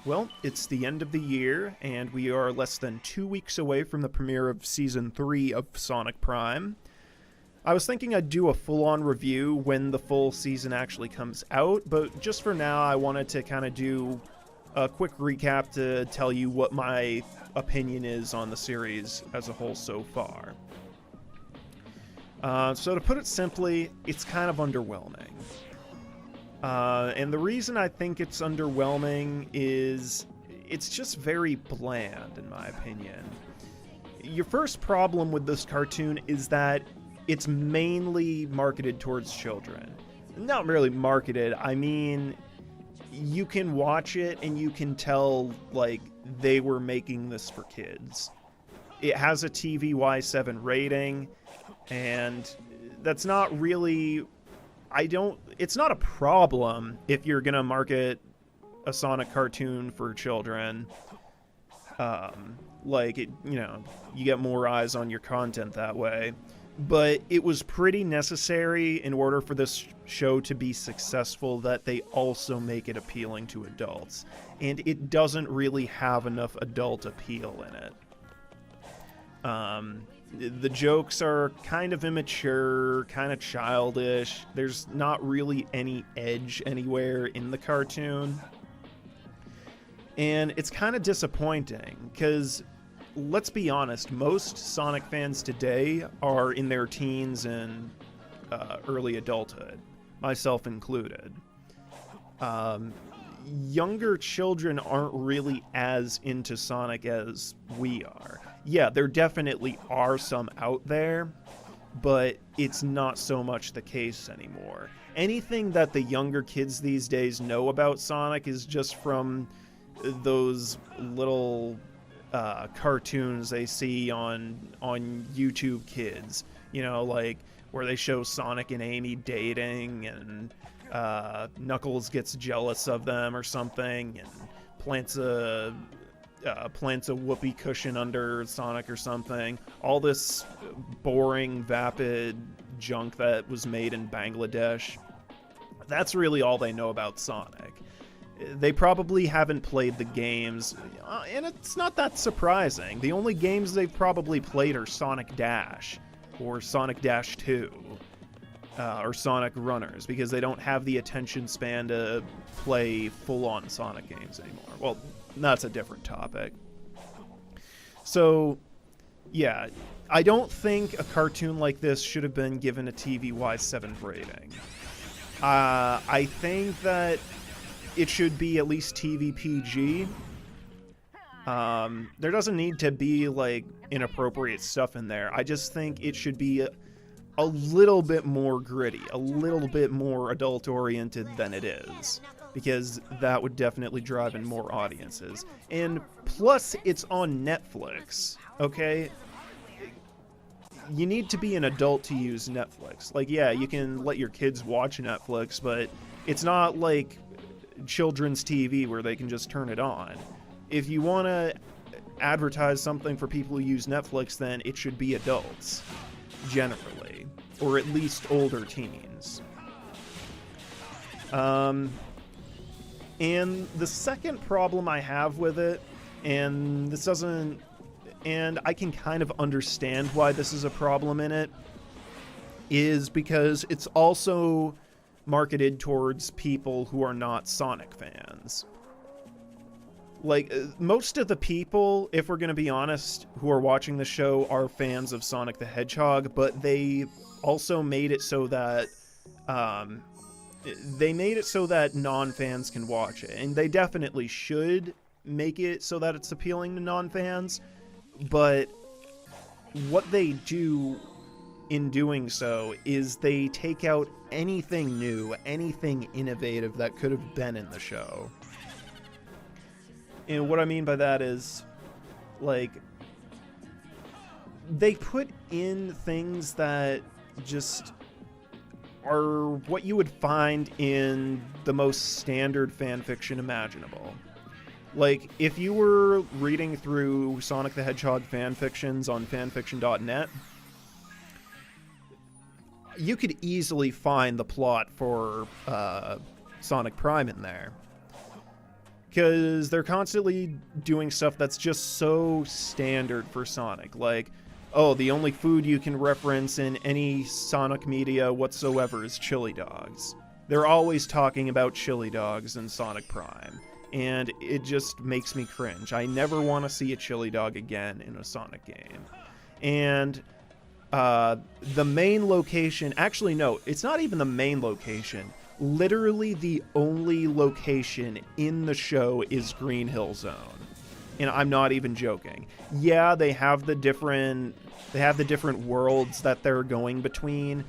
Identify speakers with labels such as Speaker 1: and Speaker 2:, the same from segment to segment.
Speaker 1: Well, it's the end of the year, and we are less than 2 weeks away from the premiere of Season 3 of Sonic Prime. I was thinking I'd do a full-on review when the full season actually comes out, but just for now I wanted to kind of do a quick recap to tell you what my opinion is on the series as a whole so far. So to put it simply, it's kind of underwhelming. And the reason I think it's underwhelming is it's just very bland, in my opinion. Your first problem with this cartoon is that it's mainly marketed towards children. Not really marketed, I mean, you can watch it and you can tell, like, they were making this for kids. It has a TVY7 rating, and that's not really... it's not a problem if you're gonna market a Sonic cartoon for children. You get more eyes on your content that way. But it was pretty necessary in order for this show to be successful that they also make it appealing to adults. And it doesn't really have enough adult appeal in it. The jokes are kind of immature, kind of childish. There's not really any edge anywhere in the cartoon. And it's kind of disappointing, because let's be honest, most Sonic fans today are in their teens and early adulthood, myself included. Younger children aren't really as into Sonic as we are. Yeah, there definitely are some out there, but it's not so much the case anymore. Anything that the younger kids these days know about Sonic is just from those little cartoons they see on YouTube Kids. You know, like where they show Sonic and Amy dating, and Knuckles gets jealous of them or something, and plants a whoopee cushion under Sonic or something. All this boring, vapid junk that was made in Bangladesh. That's really all they know about Sonic. They probably haven't played the games, and it's not that surprising. The only games they've probably played are Sonic Dash, or Sonic Dash 2, or Sonic Runners, because they don't have the attention span to play full-on Sonic games anymore. Well, that's a different topic. So, yeah, I don't think a cartoon like this should have been given a TVY7 rating. I think that it should be at least TV PG. There doesn't need to be, like, inappropriate stuff in there. I just think it should be a little bit more gritty, a little bit more adult-oriented than it is, because that would definitely drive in more audiences. And plus, it's on Netflix, okay? You need to be an adult to use Netflix. Like, yeah, you can let your kids watch Netflix, but it's not like children's TV where they can just turn it on. If you want to advertise something for people who use Netflix, then it should be adults, generally, or at least older teens. And the second problem I have with it, and I can kind of understand why this is a problem in it, is because it's also marketed towards people who are not Sonic fans. Like, most of the people, if we're going to be honest, who are watching the show are fans of Sonic the Hedgehog, but they also made it so that non-fans can watch it. And they definitely should make it so that it's appealing to non-fans, but what they do in doing so is they take out anything new, anything innovative that could have been in the show. And what I mean by that is, like, they put in things that just are what you would find in the most standard fanfiction imaginable. Like, if you were reading through Sonic the Hedgehog fanfictions on fanfiction.net, you could easily find the plot for Sonic Prime in there. because they're constantly doing stuff that's just so standard for Sonic. Like, oh, the only food you can reference in any Sonic media whatsoever is chili dogs. They're always talking about chili dogs in Sonic Prime, and it just makes me cringe. I never want to see a chili dog again in a Sonic game. And the main location, actually no, it's not even the main location. Literally the only location in the show is Green Hill Zone. And I'm not even joking. Yeah, they have the different worlds that they're going between,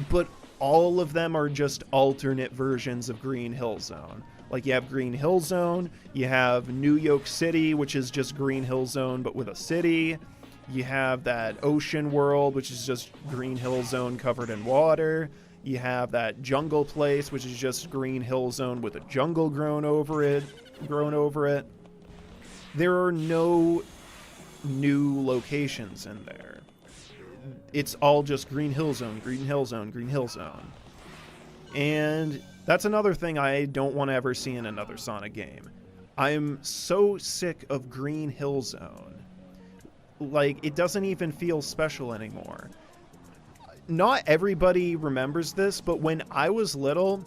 Speaker 1: but all of them are just alternate versions of Green Hill Zone. Like, you have Green Hill Zone, you have New York City, which is just Green Hill Zone but with a city. You have that ocean world, which is just Green Hill Zone covered in water. You have that jungle place, which is just Green Hill Zone with a jungle grown over it. There are no new locations in there. It's all just Green Hill Zone, Green Hill Zone, Green Hill Zone. And that's another thing I don't want to ever see in another Sonic game. I'm so sick of Green Hill Zone. Like, it doesn't even feel special anymore. Not everybody remembers this, but when I was little,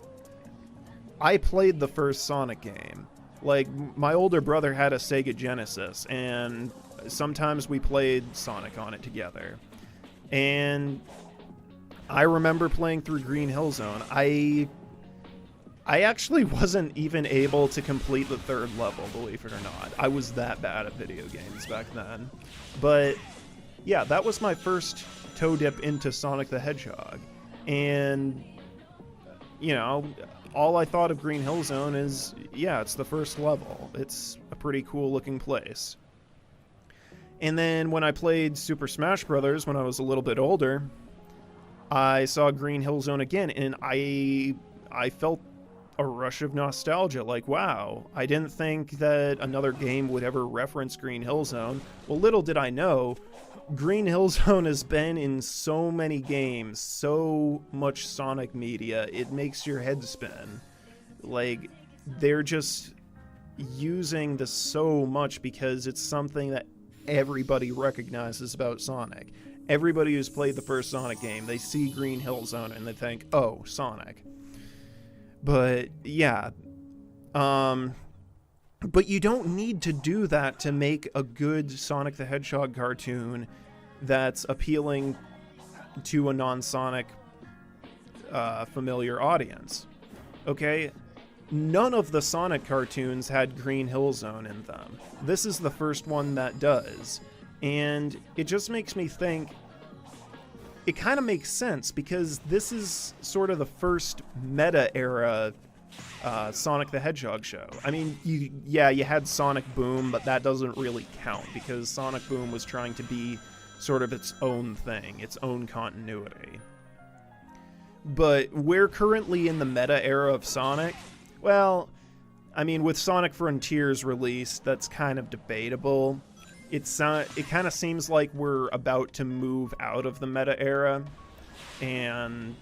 Speaker 1: I played the first Sonic game. Like, my older brother had a Sega Genesis, and sometimes we played Sonic on it together. And I remember playing through Green Hill Zone. I actually wasn't even able to complete the third level, believe it or not. I was that bad at video games back then. But yeah, that was my first toe dip into Sonic the Hedgehog. And, you know, all I thought of Green Hill Zone is, yeah, it's the first level. It's a pretty cool looking place. And then when I played Super Smash Bros. When I was a little bit older, I saw Green Hill Zone again, and I felt a rush of nostalgia. Like, wow, I didn't think that another game would ever reference Green Hill Zone. Well, little did I know, Green Hill Zone has been in so many games, so much Sonic media, it makes your head spin. Like, they're just using this so much because it's something that everybody recognizes about Sonic. Everybody who's played the first Sonic game, they see Green Hill Zone and they think, oh, Sonic. But yeah, but you don't need to do that to make a good Sonic the Hedgehog cartoon that's appealing to a non-Sonic familiar audience. Okay? None of the Sonic cartoons had Green Hill Zone in them. This is the first one that does. And it just makes me think, it kind of makes sense because this is sort of the first meta-era Sonic the Hedgehog show. I mean, you had Sonic Boom, but that doesn't really count because Sonic Boom was trying to be sort of its own thing, its own continuity. But we're currently in the meta era of Sonic. Well, I mean, with Sonic Frontiers released, that's kind of debatable. It kind of seems like we're about to move out of the meta era, and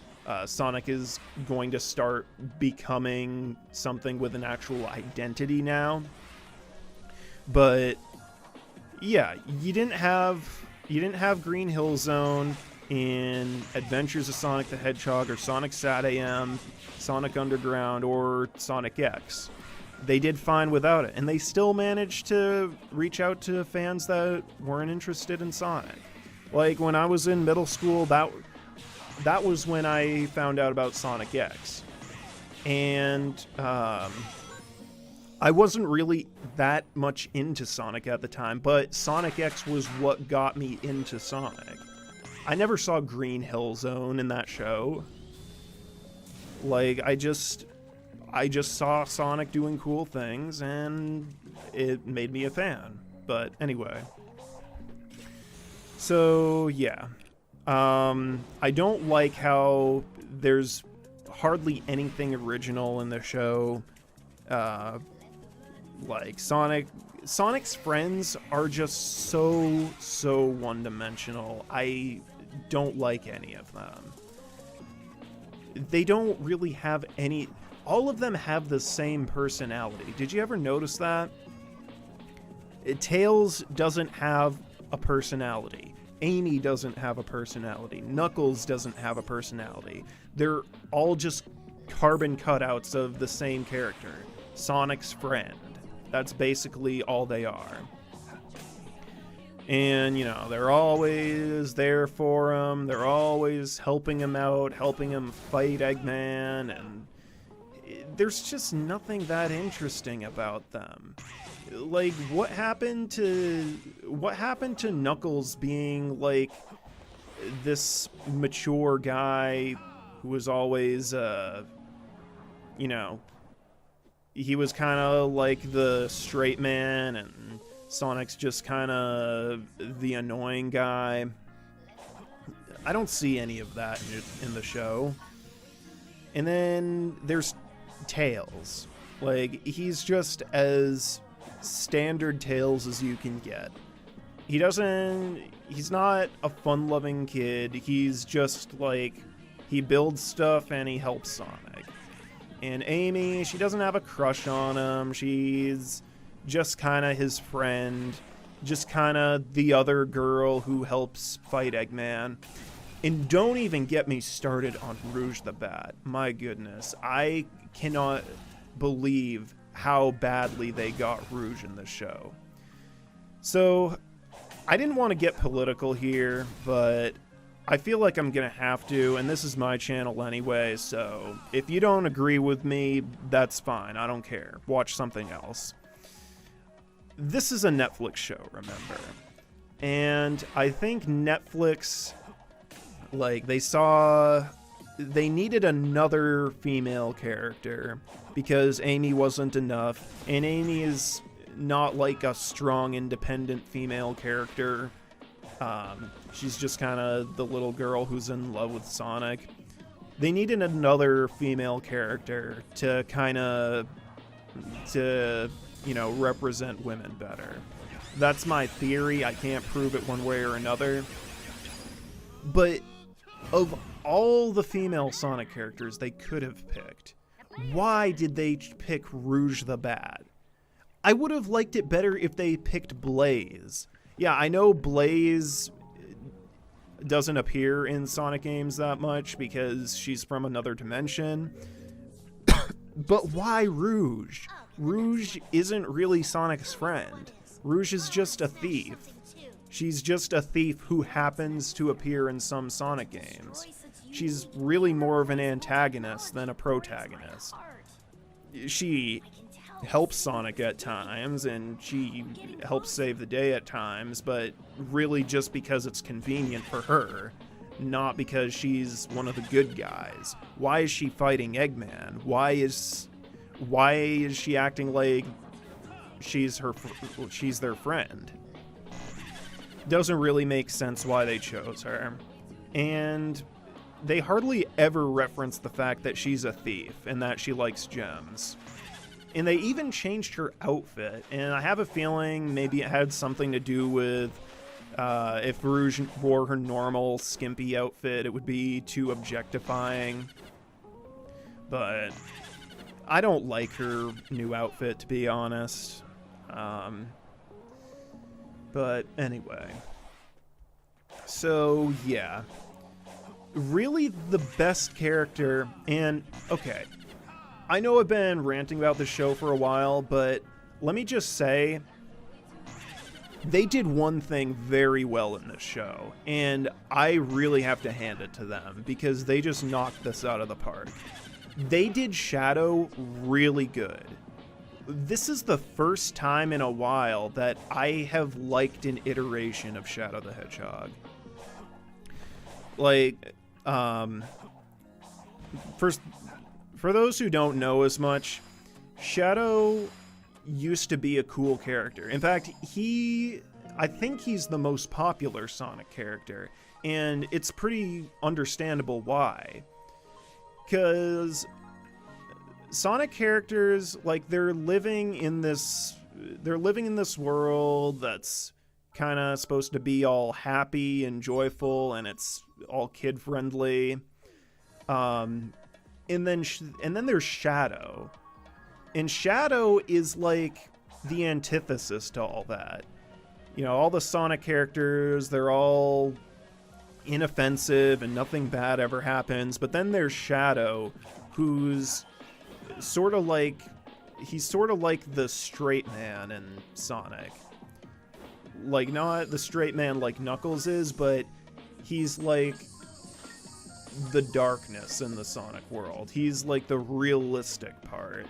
Speaker 1: Sonic is going to start becoming something with an actual identity now. But yeah, you didn't have Green Hill Zone in Adventures of Sonic the Hedgehog or Sonic Sat AM, Sonic Underground, or Sonic X. They did fine without it, and they still managed to reach out to fans that weren't interested in Sonic. Like, when I was in middle school, that was when I found out about Sonic X. And I wasn't really that much into Sonic at the time, but Sonic X was what got me into Sonic. I never saw Green Hill Zone in that show. Like, I just saw Sonic doing cool things, and it made me a fan. But anyway. So, yeah. I don't like how there's hardly anything original in the show. Like, Sonic's friends are just so one-dimensional. I don't like any of them. They don't really have any... all of them have the same personality. Did you ever notice that? Tails doesn't have a personality. Amy doesn't have a personality. Knuckles doesn't have a personality. They're all just carbon cutouts of the same character, Sonic's friend. That's basically all they are. And, you know, they're always there for him. They're always helping him out, helping him fight Eggman, and there's just nothing that interesting about them. Like, what happened to Knuckles being like this mature guy who was always you know, he was kind of like the straight man, and Sonic's just kind of the annoying guy. I don't see any of that in the show. And then there's Tails. Like, he's just as standard Tails as you can get. He's not a fun-loving kid. He's just like, he builds stuff and he helps Sonic. And Amy, she doesn't have a crush on him. She's just kind of his friend. Just kind of the other girl who helps fight Eggman. And don't even get me started on Rouge the Bat. My goodness. I cannot believe how badly they got Rouge in the show. So, I didn't want to get political here, but I feel like I'm going to have to, and this is my channel anyway, so if you don't agree with me, that's fine. I don't care. Watch something else. This is a Netflix show, remember? And I think Netflix, like, they needed another female character because Amy wasn't enough, and Amy is not like a strong, independent female character. She's just kind of the little girl who's in love with Sonic. They needed another female character to you know, represent women better. That's my theory. I can't prove it one way or another. But of all the female Sonic characters they could have picked, why did they pick Rouge the Bat? I would have liked it better if they picked Blaze. Yeah, I know Blaze doesn't appear in Sonic games that much because she's from another dimension. But why Rouge? Rouge isn't really Sonic's friend. Rouge is just a thief. She's just a thief who happens to appear in some Sonic games. She's really more of an antagonist than a protagonist. She helps Sonic at times, and she helps save the day at times, but really just because it's convenient for her, not because she's one of the good guys. Why is she fighting Eggman? Why is she acting like she's their friend? Doesn't really make sense why they chose her. And they hardly ever reference the fact that she's a thief and that she likes gems. And they even changed her outfit, and I have a feeling maybe it had something to do with if Rouge wore her normal skimpy outfit, it would be too objectifying. But I don't like her new outfit, to be honest. But anyway. So, yeah. Really the best character, and okay, I know I've been ranting about this show for a while, but let me just say, they did one thing very well in this show, and I really have to hand it to them, because they just knocked this out of the park. They did Shadow really good. This is the first time in a while that I have liked an iteration of Shadow the Hedgehog. Like, for those who don't know as much, Shadow used to be a cool character. In fact, I think he's the most popular Sonic character, and it's pretty understandable why. Because Sonic characters, like, they're living in this world that's kind of supposed to be all happy and joyful, and it's all kid-friendly. and then there's Shadow. And Shadow is like the antithesis to all that. You know, all the Sonic characters, they're all inoffensive and nothing bad ever happens. But then there's Shadow, who's sort of like, he's sort of like the straight man in Sonic. Like, not the straight man like Knuckles is, but he's like the darkness in the Sonic world. He's like the realistic part.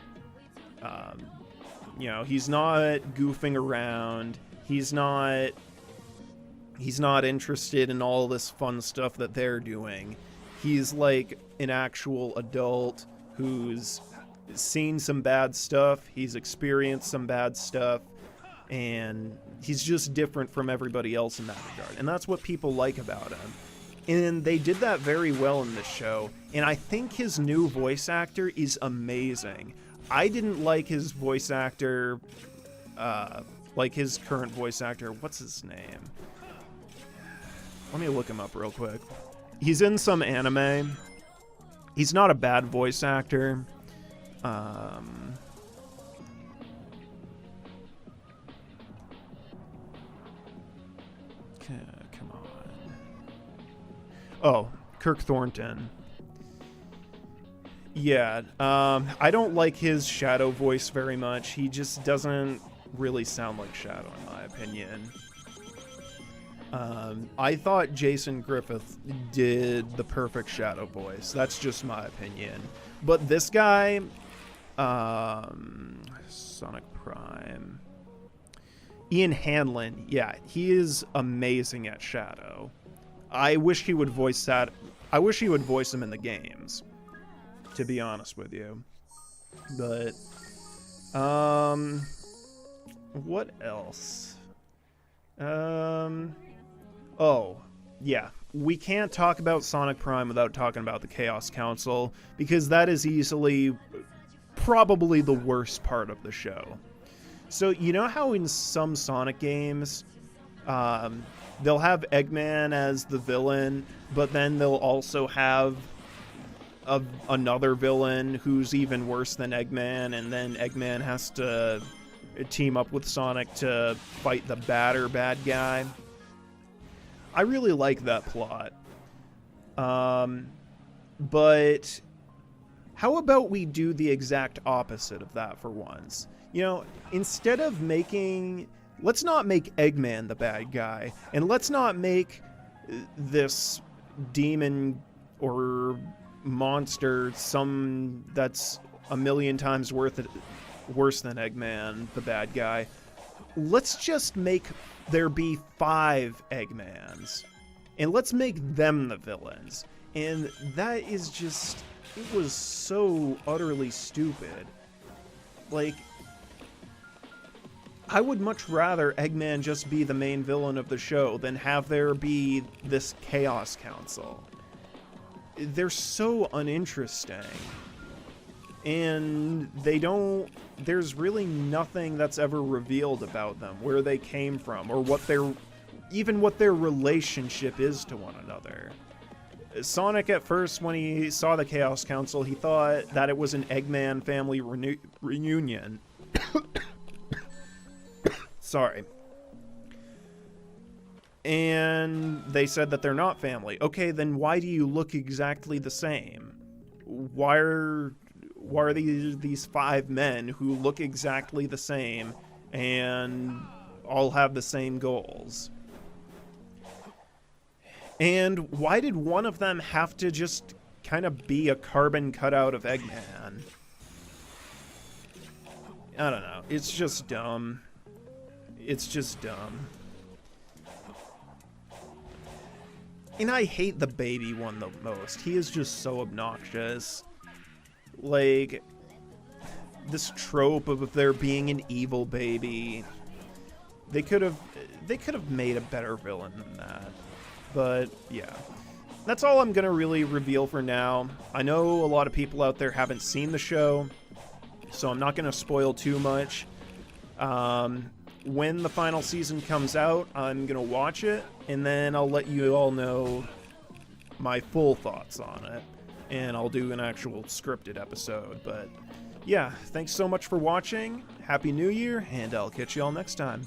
Speaker 1: You know, he's not goofing around. He's not interested in all this fun stuff that they're doing. He's like an actual adult who's seen some bad stuff. He's experienced some bad stuff. And he's just different from everybody else in that regard. And that's what people like about him. And they did that very well in this show. And I think his new voice actor is amazing. I didn't like his voice actor, like his current voice actor. What's his name? Let me look him up real quick. He's in some anime. He's not a bad voice actor. Okay, come on. Oh, Kirk Thornton. Yeah, I don't like his Shadow voice very much. He just doesn't really sound like Shadow, in my opinion. I thought Jason Griffith did the perfect Shadow voice. That's just my opinion. But this guy, Sonic Prime, Ian Hanlon, yeah, he is amazing at Shadow. I wish he would voice that. I wish he would voice him in the games, to be honest with you. But, what else? Oh, yeah. We can't talk about Sonic Prime without talking about the Chaos Council, because that is easily probably the worst part of the show. So, you know how in some Sonic games, they'll have Eggman as the villain, but then they'll also have another villain who's even worse than Eggman, and then Eggman has to team up with Sonic to fight the bad guy. I really like that plot. But how about we do the exact opposite of that for once? You know, instead of let's not make Eggman the bad guy, and let's not make this demon or monster that's a million times worse than Eggman the bad guy. Let's just make there be 5 Eggmans, and let's make them the villains. And that is just, it was so utterly stupid. Like, I would much rather Eggman just be the main villain of the show than have there be this Chaos Council. They're so uninteresting. And there's really nothing that's ever revealed about them, where they came from, or what their relationship is to one another. Sonic, at first, when he saw the Chaos Council, he thought that it was an Eggman family reunion. Sorry. And they said that they're not family. Okay, then why do you look exactly the same? Why are these 5 men who look exactly the same and all have the same goals? And why did one of them have to just kind of be a carbon cutout of Eggman? I don't know. It's just dumb. It's just dumb. And I hate the baby one the most. He is just so obnoxious. Like, this trope of there being an evil baby. They could have made a better villain than that. But yeah. That's all I'm gonna really reveal for now. I know a lot of people out there haven't seen the show, so I'm not gonna spoil too much. When the final season comes out, I'm gonna watch it, and then I'll let you all know my full thoughts on it. and I'll do an actual scripted episode. But yeah, thanks so much for watching. Happy New Year, and I'll catch you all next time.